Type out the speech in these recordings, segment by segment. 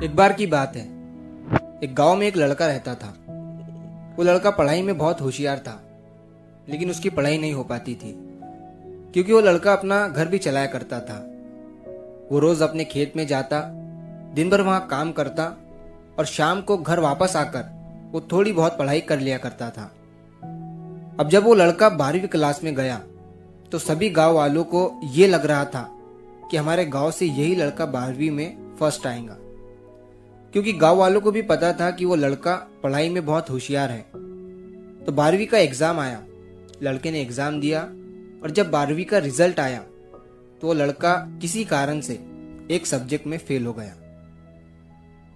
एक बार की बात है। एक गांव में एक लड़का रहता था। वो लड़का पढ़ाई में बहुत होशियार था, लेकिन उसकी पढ़ाई नहीं हो पाती थी क्योंकि वो लड़का अपना घर भी चलाया करता था। वो रोज अपने खेत में जाता, दिन भर वहां काम करता और शाम को घर वापस आकर वो थोड़ी बहुत पढ़ाई कर लिया करता था। अब जब वो लड़का 12वीं क्लास में गया तो सभी गांव वालों को ये लग रहा था कि हमारे गांव से यही लड़का 12वीं में फर्स्ट आएगा, क्योंकि गांव वालों को भी पता था कि वो लड़का पढ़ाई में बहुत होशियार है। तो 12वीं का एग्जाम आया, लड़के ने एग्जाम दिया और जब 12वीं का रिजल्ट आया तो वो लड़का किसी कारण से एक सब्जेक्ट में फेल हो गया।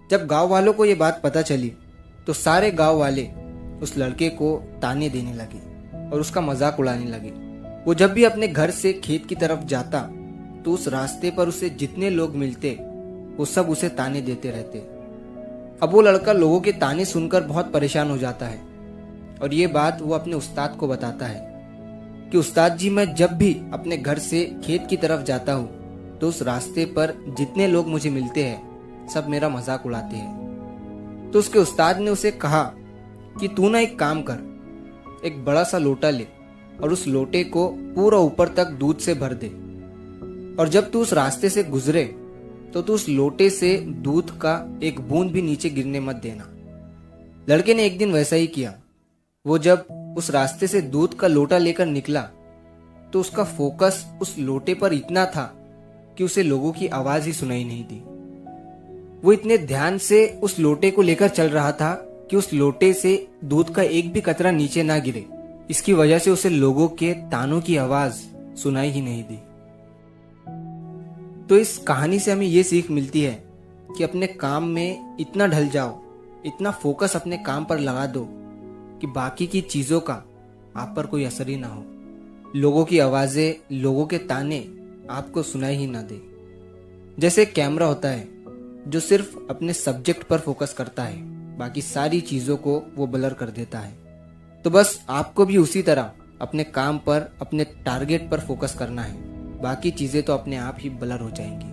जब गांव वालों को ये बात पता चली तो सारे गांव वाले उस लड़के को ताने देने लगे और उसका मजाक उड़ाने लगे। वो जब भी अपने घर से खेत की तरफ जाता तो उस रास्ते पर उसे जितने लोग मिलते वो सब उसे ताने देते रहते। अब वो लड़का लोगों के ताने सुनकर बहुत परेशान हो जाता है और ये बात वो अपने उस्ताद को बताता है कि उस्ताद जी, मैं जब भी अपने घर से खेत की तरफ जाता हूँ तो उस रास्ते पर जितने लोग मुझे मिलते हैं सब मेरा मजाक उड़ाते हैं। तो उसके उस्ताद ने उसे कहा कि तू ना एक काम कर, एक बड़ा सा लोटा ले और उस लोटे को पूरा ऊपर तक दूध से भर दे और जब तू उस रास्ते से गुजरे तो तू उस लोटे से दूध का एक बूंद भी नीचे गिरने मत देना। लड़के ने एक दिन वैसा ही किया। वो जब उस रास्ते से दूध का लोटा लेकर निकला तो उसका फोकस उस लोटे पर इतना था कि उसे लोगों की आवाज ही सुनाई नहीं दी। वो इतने ध्यान से उस लोटे को लेकर चल रहा था कि उस लोटे से दूध का एक भी कतरा नीचे ना गिरे। इसकी वजह से उसे लोगों के तानों की आवाज सुनाई ही नहीं दी। तो इस कहानी से हमें ये सीख मिलती है कि अपने काम में इतना ढल जाओ, इतना फोकस अपने काम पर लगा दो कि बाकी की चीजों का आप पर कोई असर ही ना हो। लोगों की आवाजें, लोगों के ताने आपको सुनाई ही ना दे। जैसे एक कैमरा होता है जो सिर्फ अपने सब्जेक्ट पर फोकस करता है, बाकी सारी चीजों को वो ब्लर कर देता है। तो बस आपको भी उसी तरह अपने काम पर, अपने टारगेट पर फोकस करना है। बाकी चीजें तो अपने आप ही ब्लर हो जाएंगी।